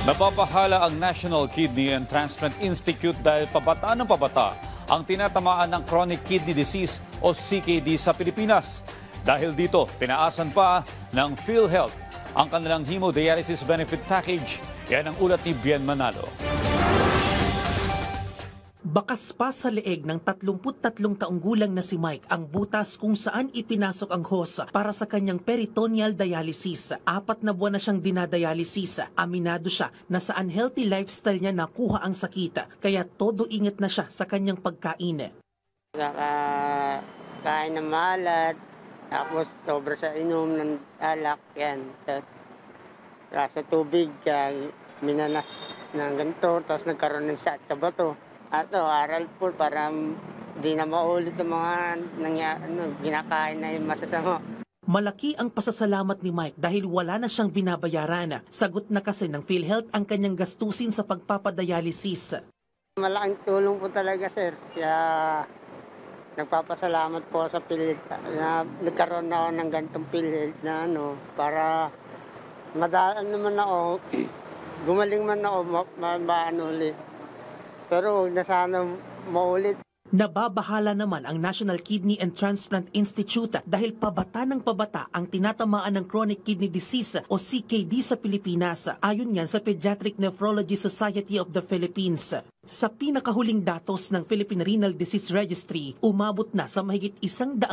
Nababahala ang National Kidney and Transplant Institute dahil pabata ng pabata ang tinatamaan ng chronic kidney disease o CKD sa Pilipinas. Dahil dito, tinaasan pa ng PhilHealth ang kanilang hemodialysis benefit package. Yan ang ulat ni Bien Manalo. Bakas pa sa leeg ng 33 taong gulang na si Mike ang butas kung saan ipinasok ang hose para sa kanyang peritoneal dialysis. 4 na buwan na siyang dinadialysis. Aminado siya na sa unhealthy lifestyle niya nakuha ang sakit, kaya todo ingat na siya sa kanyang pagkain. Kain ng malat, tapos sobra sa inom ng alak, yan. Sa tubig, minanas ng ganito, tapos nagkaroon ng sa bato. Aral po para di na maulit ang mga ginakain na yung masasama. Malaki ang pasasalamat ni Mike dahil wala na siyang binabayaran. Sagot na kasi ng PhilHealth ang kanyang gastusin sa pagpapadialysis. Malaking tulong po talaga, sir. Kaya nagpapasalamat po sa PhilHealth na nagkaroon na ako ng ganitong PhilHealth na para madaan naman ako, gumaling man ako, maano ulit. Pero huwag na sana maulit. Nababahala naman ang National Kidney and Transplant Institute dahil pabata ng pabata ang tinatamaan ng chronic kidney disease o CKD sa Pilipinas. Ayon yan sa Pediatric Nephrology Society of the Philippines. Sa pinakahuling datos ng Philippine Renal Disease Registry, umabot na sa mahigit 100,000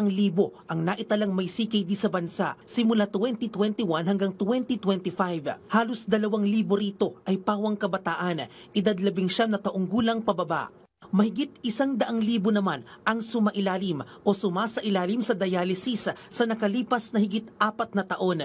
ang naitalang may CKD sa bansa simula 2021 hanggang 2025. Halos 2,000 rito ay pawang kabataan, edad 19 na taong gulang pababa. Mahigit 100,000 naman ang sumailalim o sumasailalim sa dialysis sa nakalipas na higit 4 na taon.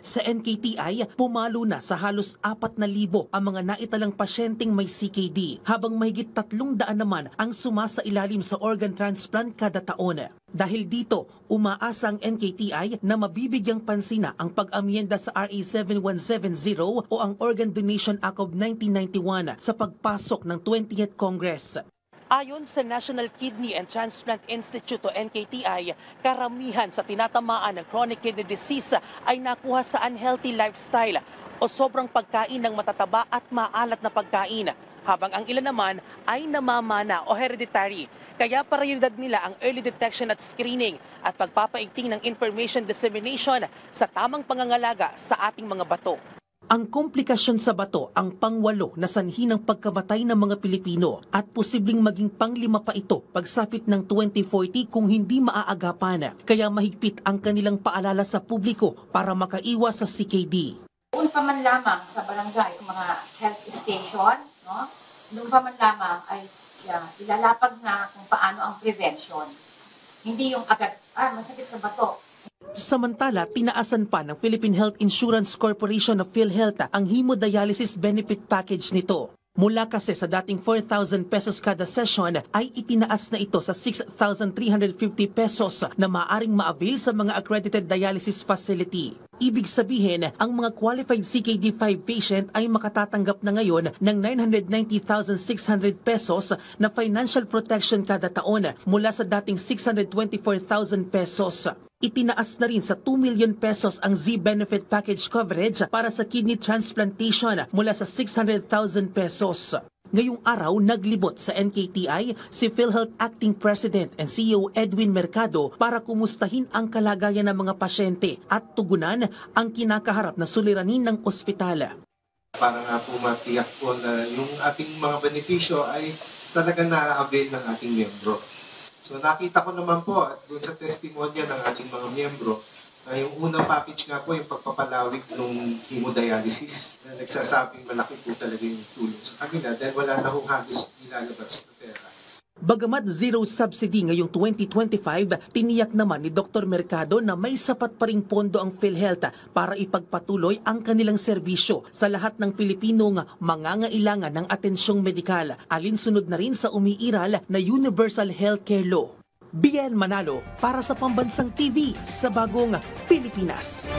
Sa NKTI, pumalo na sa halos 4,000 ang mga naitalang pasyenteng may CKD, habang mahigit 300 naman ang sumasailalim sa organ transplant kada taon. Dahil dito, umaasa ang NKTI na mabibigyang pansina ang pag-amyenda sa RA 7170 o ang Organ Donation Act of 1991 sa pagpasok ng 20th Congress. Ayon sa National Kidney and Transplant Institute o NKTI, karamihan sa tinatamaan ng chronic kidney disease ay nakuha sa unhealthy lifestyle o sobrang pagkain ng matataba at maalat na pagkain, habang ang ilan naman ay namamana o hereditary. Kaya prioridad nila ang early detection at screening at pagpapaigting ng information dissemination sa tamang pangangalaga sa ating mga bato. Ang komplikasyon sa bato ang pang-8 na sanhi ng pagkamatay ng mga Pilipino at posibleng maging pang-5 pa ito pagsapit ng 2040 kung hindi maaagapan. Kaya mahigpit ang kanilang paalala sa publiko para makaiwas sa CKD. Noon pa man lamang sa barangay, mga health station, noon pa man lamang ay ilalapag na kung paano ang prevention. Hindi yung agad, masakit sa bato. Samantala, tinaasan pa ng Philippine Health Insurance Corporation of PhilHealth ang hemodialysis benefit package nito. Mula kasi sa dating 4,000 pesos kada session ay itinaas na ito sa 6,350 pesos na maaaring ma-avail sa mga accredited dialysis facility. Ibig sabihin, ang mga qualified CKD5 patient ay makatatanggap na ngayon ng 990,600 pesos na financial protection kada taon mula sa dating 624,000 pesos. Itinaas na rin sa 2 million pesos ang Z-benefit package coverage para sa kidney transplantation mula sa 600,000 pesos. Ngayong araw, naglibot sa NKTI si PhilHealth Acting President and CEO Edwin Mercado para kumustahin ang kalagayan ng mga pasyente at tugunan ang kinakaharap na suliranin ng ospital. Para nga po matiyak po na yung ating mga benepisyo ay talaga na-avail ng ating miyembro. So nakita ko naman po at doon sa testimonya ng ating mga miyembro na yung unang package nga po yung pagpapalawig ng hemodialysis na nagsasabing malaki po talaga yung tulong sa kanila dahil wala na hong halos nilalabas na pera. Bagamat zero subsidy ngayong 2025, tiniyak naman ni Dr. Mercado na may sapat pa ring pondo ang PhilHealth para ipagpatuloy ang kanilang serbisyo sa lahat ng Pilipinong mangangailangan ng atensyong medikal, alinsunod na rin sa umiiral na Universal Healthcare Law. Bien Manalo para sa Pambansang TV sa Bagong Pilipinas.